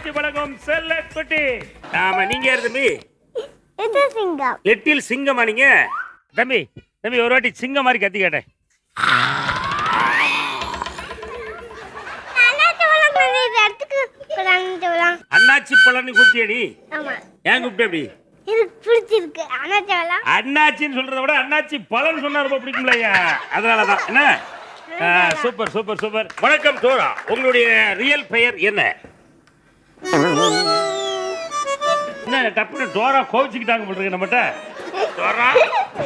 நல்வாழ்த்து வழங்கும் செல்லக்குட்டி. ஆமா, நீங்க யாரு தம்பி? சிங்கம். லிட்டில் சிங்கமா நீங்க? தம்பி தம்பி ஒரு வாட்டி சிங்கம் மாதிரி கத்தி கேட்டேன். அண்ணாச்சி பழம்னு கூப்பிட்டியடி? ஆமா. ஏன் கூப்பிட்ட அப்படி? எனக்கு பிடிச்சிருக்கு அண்ணாச்சி பழம். அண்ணாச்சின்னு சொல்றத விட அண்ணாச்சி பழம் சொன்னா ரொம்ப பிடிக்கும்லையா, அதனாலதான். என்ன சூப்பர் சூப்பர் சூப்பர். வணக்கம் டோரா, உங்களுடைய ரியல் பெயர் என்ன? என்ன டப்புனு டோரா கோவிச்சுக்கிட்டாங்க போட்டுருக்கு நம்மகிட்ட. டோரா,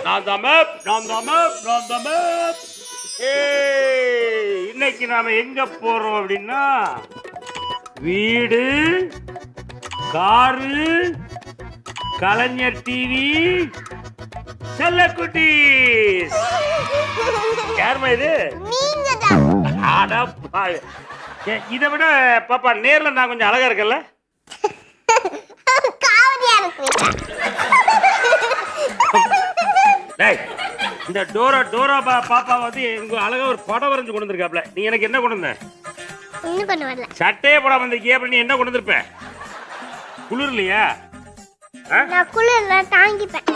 நான் தான் மேப், நான் தான் மேப், நான் தான் மேப். இன்னைக்கு நாம எங்க போறோம் அப்படின்னா, வீடு, காரு, கலைஞர் டிவி, செல்லக்குட்டி. யாருமா இது? இதை விட பாப்பா நேர்ல நான் கொஞ்சம் அழகா இருக்கல? இந்த டோரா டோரா பாப்பா வந்து எங்க அழகா ஒரு படம் வரைஞ்சு கொண்டு வந்திருக்காப்ல. நீ எனக்கு என்ன கொண்டு வந்த? சட்டையே போடாம வந்திருக்கிய, அப்புறம் நீ என்ன கொண்டு வந்திருப்ப? குளிர்லையா? நான் குளிர்ல தாங்கிப்பேன்.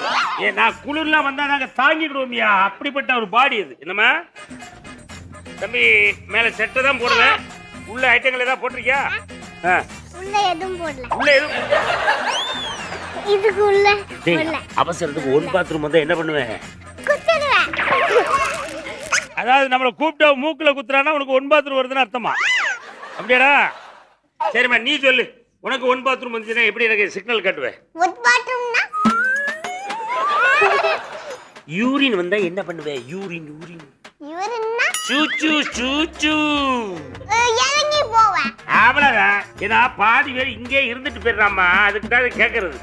நான் குளிர்லாம் வந்தா நாங்க தாங்கிடுவோம்யா, அப்படிப்பட்ட ஒரு பாடி அது. என்னமா தம்பி, மேல செட்டை தான் போடுவேன், உள்ள ஐட்டங்கள் ஏதாவது போட்டிருக்கியா? உள்ள எதுவும் போடல. உள்ள எதுவும் இதுக்கு உள்ள அவசரத்துக்கு ஒன் பாத்ரூம் வந்தா என்ன பண்ணுவேன்? குத்துடுவேன். அதாவது நம்மளை கூப்பிட்டா மூக்குல குத்துறானா உனக்கு ஒன் பாத்ரூம் வருதுன்னு அர்த்தமா? அப்படியாடா? சரிம்மா, நீ சொல்லு, உனக்கு ஒன் பாத்ரூம் வந்துச்சுன்னா எப்படி எனக்கு சிக்னல் காட்டுவேன்? ஒன் பாத்ரூம்னா யூரின் வந்தா என்ன பண்ணுவேன்? யூரின் யூரின் யூரின்னா சூச்சு சூச்சு இறங்கி போவேன். அவ்வளவுதான். ஏன்னா பாதி பேர் இங்கே இருந்துட்டு போயிடுறாமா, அதுக்கு தான் கேட்கறது.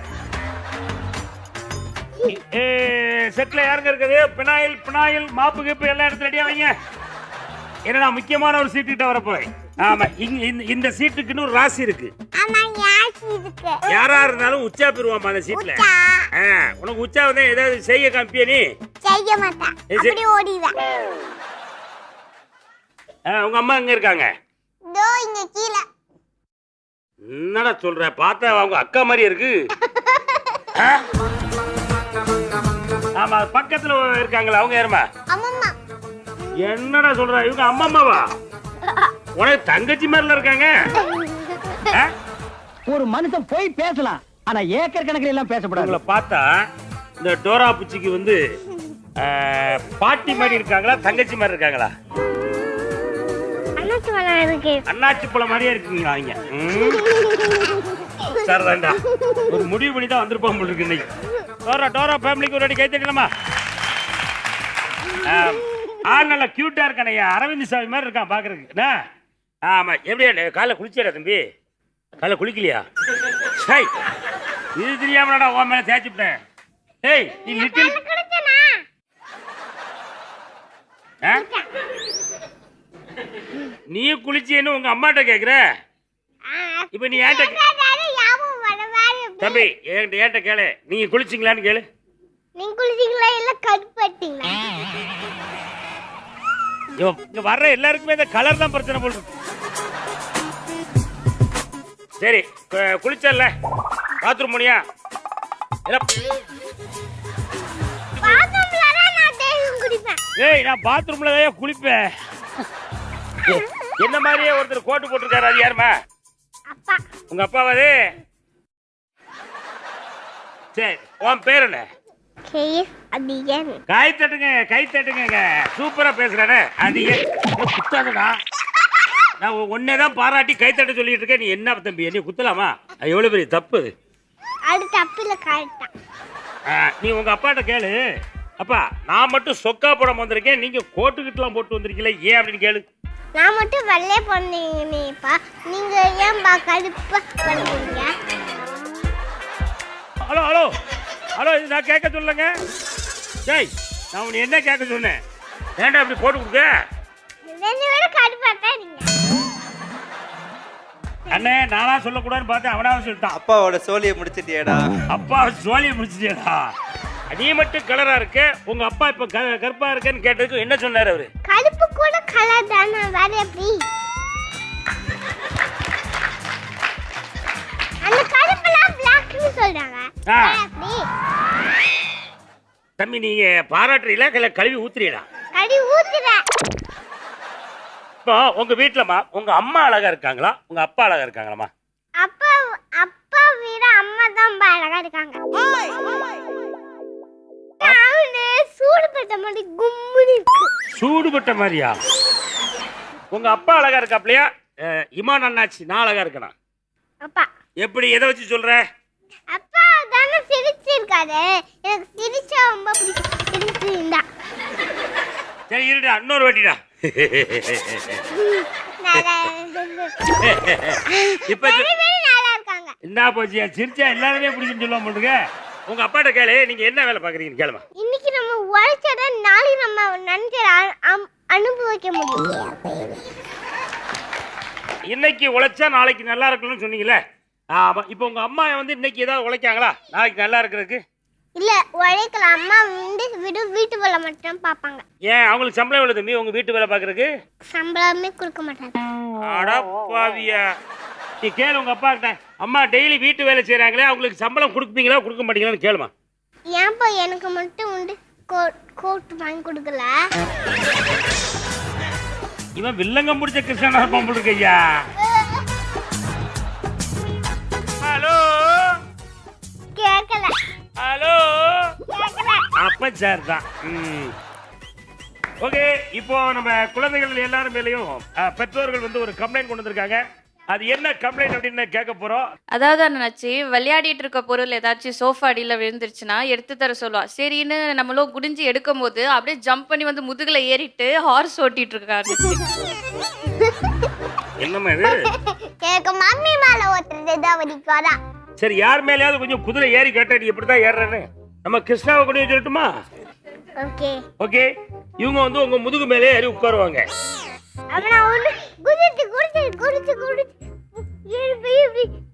செட்ல யாருங்க இருக்குது? பினாயில் பினாயில் மாப்பு கீப்பு எல்லா இடத்துல ரெடியா வைங்க. ஏன்னா முக்கியமான ஒரு சீட்டு கிட்ட வரப்போய். ஆமா, இந்த சீட்டுக்குன்னு ஒரு ராசி இருக்கு. யாரா இருந்தாலும் உச்சா போயிருவாமா அந்த சீட்ல. உனக்கு உச்சா வந்தா ஏதாவது செய்ய காமிப்பிய? நீ செய்ய மாட்டேன், அப்படியே ஓடிடுவேன். உங்க அம்மா எங்க இருக்காங்க? இதோ இங்க கீழ. என்னடா சொல்ற? பார்த்தா அவங்க அக்கா மாதிரி இருக்கு. ஆமா, பக்கத்துல இருக்காங்களா அவங்க? யாருமா? அம்மம்மா. என்னடா சொல்ற? இவங்க அம்மாவா? உனக்கு தங்கச்சி மாதிரில இருக்காங்க. ஒரு மனுஷன் போய் பேசலாம், ஆனா ஏக்கர் கணக்கில் எல்லாம் பேசப்படாது. உங்களை பார்த்தா இந்த டோரா பூச்சிக்கு வந்து பாட்டி மாதிரி இருக்காங்களா, தங்கச்சி மாதிரி இருக்காங்களா? அண்ணாச்சி பழம் இருக்கு. அண்ணாச்சி பழம் மாதிரியே இருக்கீங்களா அவங்க? சரிதான்டா, ஒரு முடிவு பண்ணி தான் வந்திருப்போம் போல இருக்கு இன்னைக்கு. டோரா டோரா ஃபேமிலிக்கு ஒரு அடி கை தட்டலாமா? ஆள் நல்லா கியூட்டா இருக்கானையா, அரவிந்த் சாமி மாதிரி இருக்கான் பாக்குறதுக்கு. ஆமா, எப்படி காலைல குளிச்சிடா தம்பி? காலைல குளிக்கலையா? சரி, இது தெரியாமடா உன் மேல தேய்ச்சிட்டேன். ஏய், நீ லிட்டில் நீ குளிச்சேன்னு உங்க அம்மாட்ட கேக்குற? இப்ப நீ ஏன்ட்ட தம்பி ஏன்ட்ட கேளு, நீங்க குளிச்சிங்களான்னு கேளு. நீங்க குளிச்சீங்களா இல்ல கடுப்பட்டீங்களா? இங்க வர்ற எல்லாருக்குமே இந்த கலர் தான் பிரச்சனை போல. சரி, குளிச்சல்ல, பாத்ரூம் போனியா? ஏய், நான் பாத்ரூம்ல தான் குளிப்பேன். என்ன மாதிரியே ஒருத்தர் கோட்டு போட்டிருக்காரு, அது யாருமா? அப்பா. உங்க அப்பாவாது? சரி, உன் பேர் என்ன? கை தட்டுங்க, கை தட்டுங்க. சூப்பரா பேசுறானே. அது குத்தாதடா, நான் ஒன்னேதான் பாராட்டி கை தட்ட சொல்லிட்டு இருக்கேன். நீ என்ன தம்பி என்ன குத்தலாமா? அது எவ்வளவு பெரிய தப்பு. அது தப்புல கரெக்டா. நீ உங்க அப்பாட்ட கேளு. அப்பா, நான் மட்டும் சொக்கா போடாம வந்திருக்கேன், நீங்க கோட்டுக்கிட்டுலாம் போட்டு வந்திருக்கீங்களே, ஏன் அப்படின்னு கேளு. நான் மட்டும் வெள்ளை பண்ணீங்கப்பா, நீங்க ஏன்பா கடுப்பா பண்ணுவீங்க? ஹலோ ஹலோ ஹலோ, இது நான் கேட்க சொல்லுங்க. டேய், நான் உன்னை என்ன கேட்க சொன்னேன்? ஏன்டா இப்படி போட்டு கொடுக்க? அண்ணே, நானா சொல்லக்கூடாதுன்னு பார்த்தேன், அவனாவும் சொல்லிட்டான். அப்பாவோட சோழியை முடிச்சிட்டியடா. அப்பா சோழியை முடிச்சிட்டியடா. நீ மட்டும் கலரா இருக்க, உங்க அப்பா இப்ப கருப்பா இருக்கேன்னு கேட்டதுக்கு என்ன சொன்னாரு அவரு? கருப்பு கூட கலர் தானே, வேற எப்படி? ஆ அப்படி தம்பி நீங்க பாராட்டுறீங்களா இல்லை கழுவி ஊத்துறீங்களா? கடி ஊத்துறேன். இப்போ உங்க வீட்டுலமா உங்க அம்மா அழகா இருக்காங்களா உங்க அப்பா அழகா இருக்காங்களாமா? அப்பா அப்பா விட அம்மா தான் ரொம்ப அழகா இருக்காங்க. அவனு சூடு பட்ட மாதிரி கும்முனி இருக்கு. சூடுபட்ட மாதிரியா? உங்க அப்பா அழகா இருக்காப்லையா? இமான் அண்ணாச்சி நான் அழகா இருக்கேனா? அப்பா எப்படி எதை வச்சு சொல்ற? அப்பா தானே சிரிச்சிருக்காரு. எனக்கு சிரிச்சா ரொம்ப பிடிக்கும். சிரிச்சிருந்தா சரி இருடா இன்னொரு வாட்டிடா. இப்ப நல்லா இருக்காங்க. என்ன போச்சு சிரிச்சா எல்லாருமே பிடிக்குன்னு சொல்ல மாட்டேங்க. உங்க அப்பாட்ட கேளு நீங்க என்ன வேலை பாக்குறீங்கன்னு கேளுமா. இன்னைக்கு நம்ம உழைச்சாதான் நாளைக்கு நம்ம நன்றி அனுபவிக்க முடியும். இன்னைக்கு உழைச்சா நாளைக்கு நல்லா இருக்கணும்னு சொன்னீங்களே. ஆமா இப்போ உங்க அம்மா வந்து இன்னைக்கு ஏதாவது உழைக்காங்களா நாளைக்கு நல்லா இருக்கிறதுக்கு? இல்ல உழைக்கலாம். அம்மா வீட்டு வேலை மட்டும் பாப்பாங்க. ஏன் அவங்களுக்கு சம்பளம் எவ்வளவு தம்பி உங்க வீட்டு வேலை பாக்குறதுக்கு? சம்பளமே கொடுக்க மாட்டாங்க. அடப்பாவியா நீ கேளு உங்க அப்பா கிட்ட. அம்மா டெய்லி வீட்டு வேலை செய்யறாங்களே அவங்களுக்கு சம்பளம் கொடுப்பீங்களா கொடுக்க மாட்டீங்களான்னு கேளுமா. ஏன்பா எனக்கு மட்டும் உண்டு கோட் வாங்கி கொடுக்கல? இவன் வில்லங்கம் முடிச்ச கிருஷ்ணனா இருப்பான் போல இருக்கு ஐயா. ஹலோ கேட்கல. ஹலோ கேட்கல. அப்ப சார் தான். ஓகே இப்போ நம்ம குழந்தைகள் எல்லாரும் மேலேயும் பெற்றோர்கள் வந்து ஒரு கம்ப்ளைண்ட் கொண்டு வந்திருக்காங்க. அது என்ன கம்ப்ளைண்ட் அப்படின்னு கேட்க போறோம். அதாவது நினைச்சு விளையாடிட்டு இருக்க பொருள் ஏதாச்சும் சோஃபா அடியில் விழுந்துருச்சுன்னா எடுத்து தர சொல்லுவா. சரின்னு நம்மளும் குடிஞ்சு எடுக்கும் போது அப்படியே ஜம்ப் பண்ணி வந்து முதுகுல ஏறிட்டு ஹார்ஸ் ஓட்டிட்டு இருக்காரு. என்னம்மா இது? எனக்கு மம்மி மேல ஓட்டுறது தான் வலிக்காதா? சரி யார் மேலேயாவது கொஞ்சம் குதிரை ஏறி கேட்ட நீ எப்படிதான் ஏறுறேன்னு நம்ம கிருஷ்ணாவை கொண்டு போய் சொல்லட்டுமா? ஓகே ஓகே இவங்க வந்து உங்க முதுகு மேலே ஏறி உட்காருவாங்க. அவனா ஒண்ணு குதிச்சு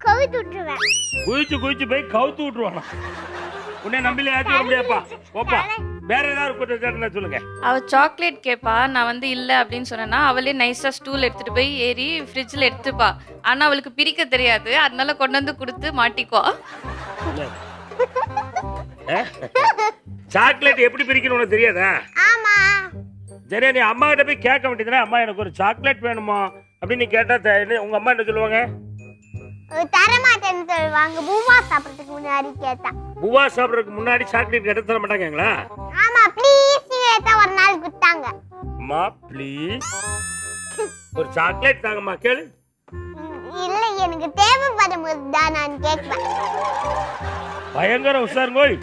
கவித்து விட்டுருவேன். குதிச்சு போய் கவுத்து விட்டுருவானா? உன்னை நம்பில ஏற்றி விட முடியாப்பா. ஓப்பா வேற ஏதாவது குற்றம் சொல்லுங்க. அவ சாக்லேட் கேப்பா. நான் வந்து இல்ல அப்படின்னு சொன்னா அவளே நைஸா ஸ்டூல் எடுத்துட்டு போய் ஏறி ஃப்ரிட்ஜ்ல எடுத்துப்பா. ஆனா அவளுக்கு பிரிக்க தெரியாது. அதனால கொண்டு வந்து கொடுத்து மாட்டிக்குவா. சாக்லேட் எப்படி பிரிக்கணும் உனக்கு தெரியாதா? ஆமா. சரி நீ அம்மா கிட்ட போய் கேட்க வேண்டியதுனா அம்மா எனக்கு ஒரு சாக்லேட் வேணுமா அப்படின்னு கேட்டா உங்க அம்மா என்ன சொல்லுவாங்க? தரமாட்டேன்னு சொல்லுவாங்க. பூவா சாப்பிடறதுக்கு முன்னாடி கேட்டா. பூவா சாப்பிடறதுக்கு முன்னாடி சாக்லேட் எடுத்து தர மாட்டாங்களா? ஆமா ப்ளீஸ் கேட்டா ஒரு நாள் குட்டாங்க. அம்மா ப்ளீஸ் ஒரு சாக்லேட் தாங்கம்மா கேளு. இல்ல எனக்கு தேவைப்படும் போது தான் நான் கேட்பேன். பயங்கர உஷாருங்கோய்.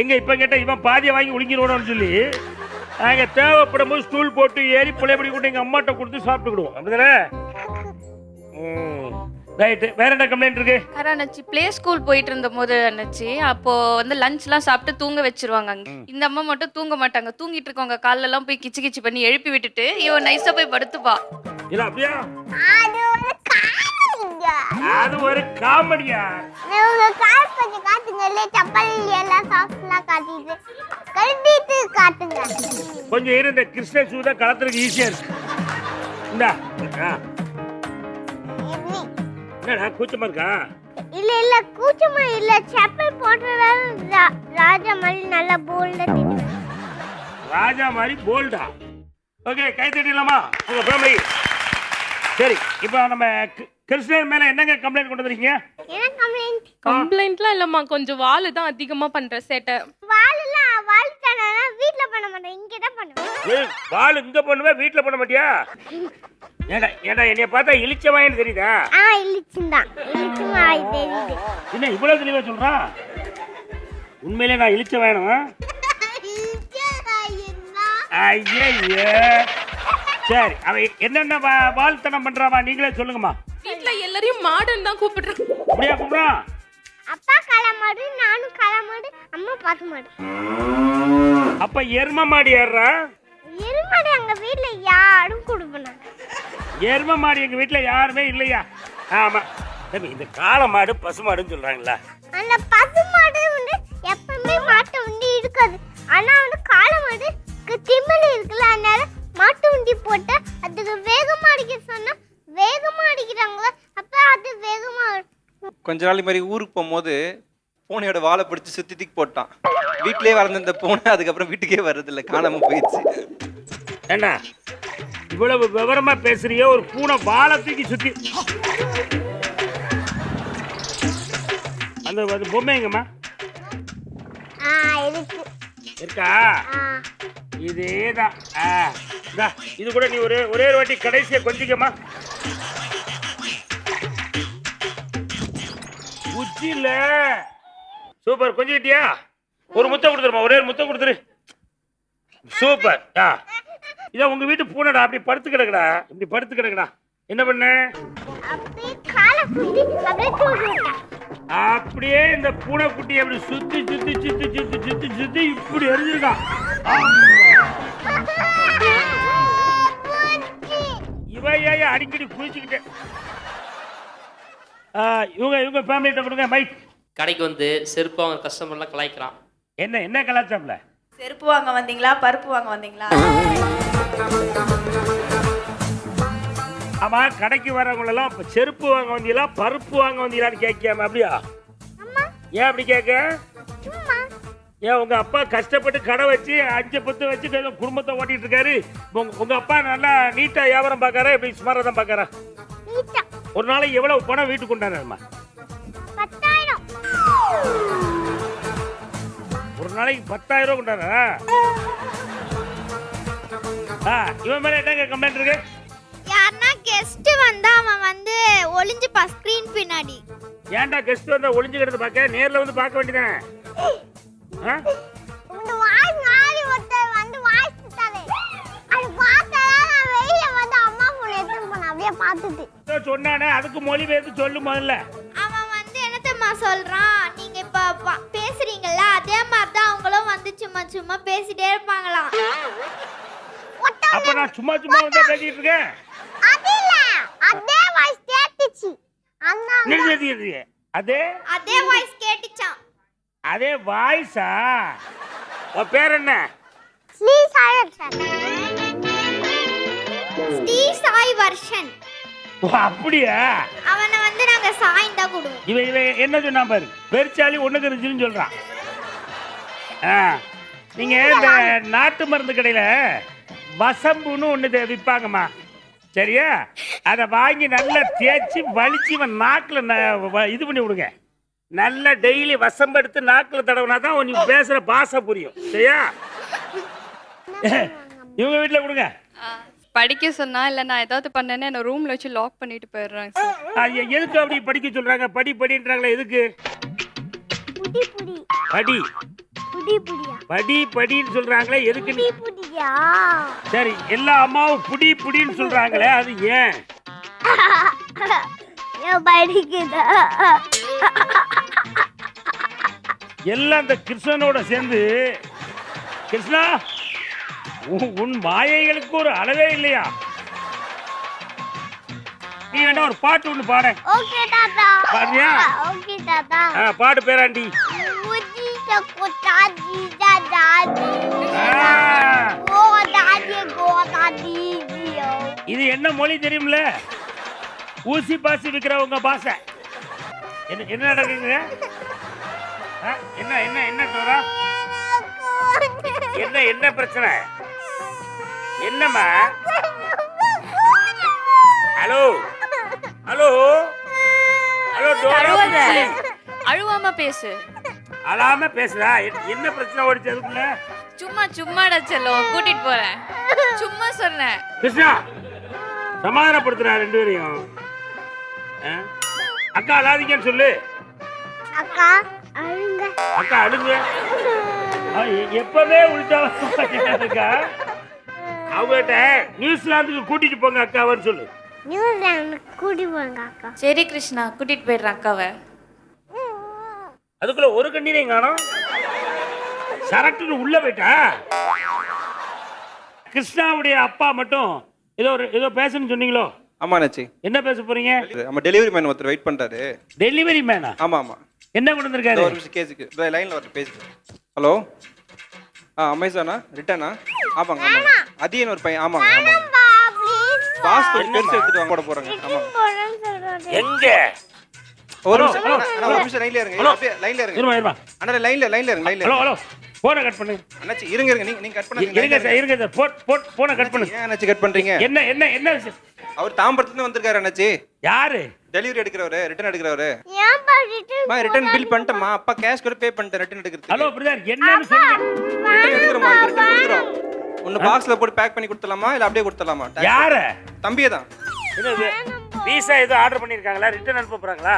எங்க இப்ப கேட்டா இவன் பாதியை வாங்கி ஒழுங்கிடுவோம்னு சொல்லி நாங்க தேவைப்படும் போது ஸ்டூல் போட்டு ஏறி புள்ளையபடி கூட எங்க அம்மாட்ட கொடுத்து சாப்பிட்டுக்கிடுவோம். அப்படிதானே? ரைட்டு வேற என்ன கம்ப்ளைண்ட் இருக்கு? அண்ணாச்சி பிளே ஸ்கூல் போயிட்டு இருந்த போது அண்ணாச்சி அப்போ வந்து லஞ்ச்லாம் சாப்பிட்டு தூங்க வச்சிருவாங்க. இந்த அம்மா மட்டும் தூங்க மாட்டாங்க. தூங்கிட்டு இருக்கவங்க கால்ல எல்லாம் போய் கிச்சு பண்ணி எழுப்பி விட்டுட்டு இவன் நைஸா போய் படுத்துப்பா. இல்ல அப்படியா? அது ஒரு காமெடியா? நீங்க கால் பண்ணி காட்டுங்க. சப்பல் எல்லாம் சாஃப்ட்லாம் காட்டிட்டு கழட்டிட்டு காட்டுங்க. கொஞ்சம் இருந்த கிருஷ்ண சூதா கலத்துறதுக்கு ஈஸியா இருக்கு. இந்தா என்னடா கூச்சமா இருக்கா? இல்ல கூச்சமா இல்ல. செப்பல் போட்டதால ராஜா மாதிரி நல்ல போல்டா தெரியும். ராஜா மாதிரி போல்டா? ஓகே கை தட்டிடலாமா உங்க ஃபேமிலி? சரி இப்போ நம்ம கிருஷ்ணன் மேல என்னங்க கம்ப்ளைண்ட் கொண்டு வந்தீங்க? என்ன கம்ப்ளைண்ட்? கம்ப்ளைண்ட்லாம் இல்லம்மா, கொஞ்சம் வாலு தான் அதிகமா பண்ற சேட்டை. வால் தானா வீட்ல பண்ண மாட்டேன், இங்க தான் பண்ணுவேன். ஏய் வால் இங்க பண்ணுவே வீட்ல பண்ண மாட்டியா? ஏடா என்னைய பார்த்தா இளிச்சவாயன்னு தெரியுதா? இளிச்சுதான். இளிச்சுவாய் தெரியுது. என்ன இவ்வளவு தெளிவா சொல்றான்? உண்மையிலே நான் இளிச்சவாயனா? ஐயே சரி அவ என்னென்ன வாழ்த்தனம் பண்றாமா நீங்களே சொல்லுங்கம்மா. வீட்ல எல்லாரையும் மாடன் தான் கூப்பிடுறேன். அப்படியா கூப்பிடுறான்? அப்பா களமாடு, நானும் களமாடு, அம்மா பாத்து மாடு. அப்ப எரும மாடு ஏறா? எருமாடு எங்க வீட்ல யாரும் கொடுப்பனாங்க. எரும மாடு எங்க வீட்ல யாருமே இல்லையா? ஆமா இந்த காளை மாடு பசு மாடுன்னு சொல்றாங்களா? அந்த பசு மாடு வந்து எப்பவுமே மாட்டை உண்டி இருக்காது. ஆனா வந்து காளை மாடு திமில் இருக்குல்ல, அதனால மாட்டு உண்டி போட்டு அதுக்கு வேகமா அடிக்க சொன்னா வேகமா அடிக்கிறாங்களா, அப்ப அது வேகமா. கொஞ்ச நாள் மாதிரி ஊருக்கு போகும்போது பூனையோட வாழை பிடிச்சி சுத்தி தூக்கி போட்டான். வீட்டிலேயே வளர்ந்த இந்த பூனை அதுக்கப்புறம் வீட்டுக்கே வர்றதில்ல, காணாம போயிடுச்சு. ஏண்டா இவ்வளவு விவரமா பேசுறியோ, ஒரு பூனை வாழை தூக்கி சுத்தி அந்த பொம்மை எங்கம்மா இருக்கு. இருக்கா? ஆ. இதேதான். இது கூட நீ ஒரே ஒரு வாட்டி கடைசியை கொஞ்சிக்கம்மா. உச்சில சூப்பர். கொஞ்சிக்கிட்டியா? ஒரு முத்தம் கொடுத்துருமா, ஒரே ஒரு முத்தம் கொடுத்துரு. சூப்பர். இதான் உங்க வீட்டு பூனைடா. அப்படி படுத்து கிடக்குடா, இப்படி படுத்து கிடக்குடா. என்ன பண்ண? அப்படியே காலை சுத்தி அப்படியே தூக்கி விட்டேன். அப்படியே இந்த பூனை குட்டி அப்படி சுத்தி சுத்தி சுத்தி சுத்தி சுத்தி சுத்தி இப்படி எரிஞ்சிருக்கான். இவையா அடிக்கடி குளிச்சுக்கிட்டேன். இவங்க ஃபேமிலிட்ட கொடுங்க மைக். கடைக்கு வந்து செருப்பு அவங்க கஸ்டமர்லாம் கலாய்க்கிறான். என்ன கலாச்சாரம்ல? செருப்பு வாங்க வந்தீங்களா, பருப்பு வாங்க வந்தீங்களா? ஆமா, கடைக்கு வரவங்களெல்லாம் இப்ப செருப்பு வாங்க வந்தீங்களா பருப்பு வாங்க வந்தீங்களான்னு கேட்காம அப்படியா? ஏன் அப்படி கேட்க? ஏன் உங்க அப்பா கஷ்டப்பட்டு கடை வச்சு 5-10 வச்சு குடும்பத்தை ஓட்டிட்டு இருக்காரு. உங்க அப்பா நல்லா நீட்டா வியாபாரம் பார்க்கறா, இப்படி சுமாரா தான் பார்க்கறா? ஒரு நாளைக்கு எவ்வளவு பணம் வீட்டுக்கு கொண்டாடுறமா? 10,000. ஒரு நாளைக்கு 10,000 ரூபாய் கொண்டாடுறா? இவன் மேல என்னங்க கம்ப்ளைண்ட் இருக்கு? யாருன்னா கெஸ்ட் வந்தா அவன் வந்து ஒளிஞ்சுப்பா ஸ்கிரீன் பின்னாடி. ஏன்டா கெஸ்ட் வந்தா ஒளிஞ்சுக்கிறது பார்க்க? நேர்ல வந்து பார்க்க வேண்டியதானே? இந்த வாய் நாலி ஒருத்தர் வந்து வாய்ஸ் தரே. அது பார்த்தா நான் வெளிய வந்து அம்மா போன் எடுத்து போன அப்படியே பார்த்துட்டு. சொன்னானே அதுக்கு மொழி பேசி சொல்லு முதல்ல. அவன் வந்து என்னத்தம்மா சொல்றான், நீங்க இப்ப பேசுறீங்கல்ல அதே மாதிரி தான் அவங்களும் வந்து சும்மா சும்மா பேசிட்டே இருப்பாங்களாம். அப்ப நான் சும்மா சும்மா வந்து பேசிட்டு இருக்கேன். அது இல்ல, அதே வாய்ஸ் கேட்டுச்சு. அதே வாய்ஸ் கேட்டுச்சாம். அதே வாய்ஸா? உன் பேர் என்ன? ஸ்ரீ சாய் வர்ஷன். ஸ்ரீ சாய் வர்ஷன். ஓ அப்படியா? அவனை வந்து நாங்க சாய் தான் கூடுவோம். இவன் என்ன சொன்னா பாரு, பெருச்சாலி ஒண்ணுக்கு இருந்துச்சுன்னு சொல்றான். நீங்க இந்த நாட்டு மருந்து கடையில வசம்புன்னு ஒண்ணு விற்பாங்கம்மா, சரியா? அதை வாங்கி நல்லா தேய்ச்சி வலிச்சு இவன் நாக்கில் இது பண்ணி விடுங்க. நல்லா டெய்லி வசம்பு எடுத்து நாக்கில் தடவுனா தான் நீ பேசுற பாசை புரியும், சரியா? இவங்க வீட்டில் கொடுங்க. படிக்க சொன்னா இல்ல நான் ஏதாவது பண்ணேன்னா என்ன ரூம்ல வச்சு லாக் பண்ணிட்டு போயிடுறாங்க சார். எதுக்கு அப்படி படிக்க சொல்றாங்க? படின்றாங்களே, எதுக்கு? புடி புடி படி புடி புடியா படி படின்னு சொல்றாங்களே, எதுக்கு? புடி புடியா. சரி, எல்லா அம்மாவும் புடின்னு சொல்றாங்களே, அது ஏன்? படிக்குதா? எல்லாம் இந்த கிருஷ்ணனோட சேர்ந்து. கிருஷ்ணா, உன் மாயைகளுக்கு ஒரு அளவே இல்லையா? நீ வேணா ஒரு பாட்டு ஒண்ணு பாட. ஓகே தாத்தா. பாடுறியா? ஓகே தாத்தா. பாடு பேராண்டி. இது என்ன மொழி தெரியும்ல? ஊசி பாசி விக்கிறவங்க பாசை. என்ன நடக்குங்க? என்ன டோரா? என்ன பிரச்சனை? என்னம்மா? ஹலோ டோரா, அழுவாம பேசு. அழாம பேசுறா? என்ன பிரச்சனை ஓடிச்சு அதுக்குள்ள? சும்மாடா செல்லம், கூட்டிட்டு போறேன். சும்மா சொன்னேன். கிருஷ்ணா, சமாதானப்படுத்துறா ரெண்டு பேரையும். அக்கா அழாதீங்கன்னு சொல்லு. அக்கா அழுங்க. அக்கா அழுங்க. எப்பவே உள்டாவா இருக்கா? அவங்ககிட்ட நியூசிலாந்துக்கு கூட்டிட்டு போங்க அக்காவன்னு சொல்லு. நியூசிலாந்துக்கு கூட்டி போங்க அக்கா. சரி கிருஷ்ணா, கூட்டிட்டு போயிடுறேன் அக்காவை. அதுக்குள்ள ஒரு கண்ணீரையும் காணோம். சரட்டுன்னு உள்ள போயிட்டா. கிருஷ்ணாவுடைய அப்பா மட்டும் ஏதோ பேசணும்னு சொன்னீங்களோ? ஆமா அண்ணாச்சி. என்ன பேச போறீங்க? நம்ம டெலிவரி மேன் ஒருத்தர் வெயிட் பண்றாரு. டெலிவரி மேனா? ஆமா. என்ன கொண்டு வந்திருக்காரு? ஒரு நிமிஷம் கேஸுக்கு லைன்ல வரட்டு பேசி. ஹலோ, அமேசானா ரிட்டனா? ஆமாங்க. அதியன் ஒரு பையன். ஆமாங்க. பாஸ் கொஞ்சம் பெருசு எடுத்துட்டு வாங்க போட போறாங்க. ஆமாங்க. எங்க ஒரு ஹலோ, நிமிஷம் ஹலோ, அண்ணா, ஒரு நிமிஷம் லைன்ல இருங்க ஹலோ. அப்படியே லைன்ல இருங்க இருமா இருமா அண்ணா லைன்ல இருங்க ஹலோ ஹலோ போனை கட் பண்ணு அண்ணாச்சி இருங்க நீங்க கட் பண்ணுங்க இருங்க சார் இருங்க சார் போனை கட் பண்ணு ஏன் அண்ணாச்சி கட் பண்றீங்க என்ன என்ன என்ன விஷயம் அவர் தாம்பரத்துல இருந்து வந்திருக்காரு அண்ணாச்சி யாரு டெலிவரி எடுக்கிறவரு ரிட்டர்ன் எடுக்கிறவரு ஏன்பா ரிட்டர்ன் ரிட்டர்ன் பில் பண்ணிட்டேம்மா அப்பா கேஷ் கூட பே பண்ணிட்டேன் ரிட்டர்ன் எடுக்கிறதுக்கு ஹலோ பிரதர் என்னன்னு சொல்லுங்க ரிட்டர்ன் எடுக்கிறோமா ரிட்டர்ன் கொடுக்குறோம் ஒன்னு பாக்ஸ்ல போட்டு பேக் பண்ணி கொடுத்துடலாமா இல்ல அப்படியே கொடுத்துடலாமா யாரு தம்பியே தான் வீசா ஏதோ ஆர்டர் பண்ணிருக்காங்களா ரிட்டர்ன் அனுப்ப போறாங்களா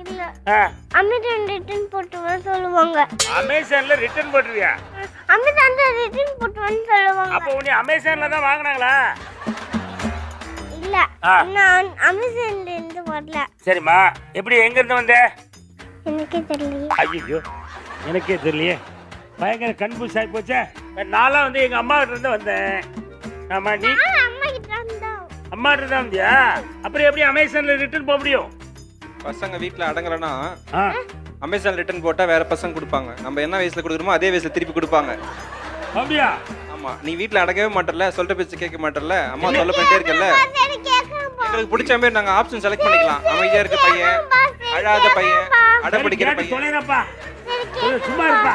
இல்ல ஆ, அமிர்தம் ரிட்டர்ன் போட்டுவான்னு சொல்லுவாங்க அமேசான்ல ரிட்டர்ன் போட்டுருவியா அமிர்தம் ரிட்டர்ன் போட்டுவான்னு சொல்லுவாங்க அப்போ உன்னை அமேசான்ல தான் வாங்குனாங்களா இல்ல ஆ. நான் அமிர்தம்ல இருந்து வரல சரிம்மா எப்படி எங்க இருந்து வந்த எனக்கே தெரியல ஐயோ எனக்கே தெரியலையே பயங்கர கன்ஃபியூஸ் ஆகி போச்சே நான்லாம் வந்து எங்க அம்மா கிட்ட இருந்து வந்தேன் ஆமா நீ அம்மா கிட்ட இருந்தா அம்மா கிட்ட தான் வந்தியா அப்புறம் எப்படி அமேசான்ல ரிட்டர்ன் போக முடியும் பசங்க வீட்ல அடங்கலனா ஆ, அமேசான் ரிட்டர்ன் போட்டா வேற பசங்க கொடுப்பாங்க நம்ம என்ன வயசுல கொடுக்குறோமோ அதே வயசுல திருப்பி கொடுப்பாங்க அப்படியா ஆமா நீ வீட்ல அடங்கவே மாட்டல சொல்ற பேச்சு கேட்க மாட்டல அம்மா சொல்ல பண்ணிட்டே இருக்கல சரி கேக்குறேன் எங்களுக்கு பிடிச்ச மாதிரி நாங்க ஆப்ஷன் செலக்ட் பண்ணிக்கலாம் அமைதியா இருக்க பையன் அழாத பையன் அடம்பிடிக்கிற கேட்டு பையன் தொலைறப்பா சும்மா இருப்பா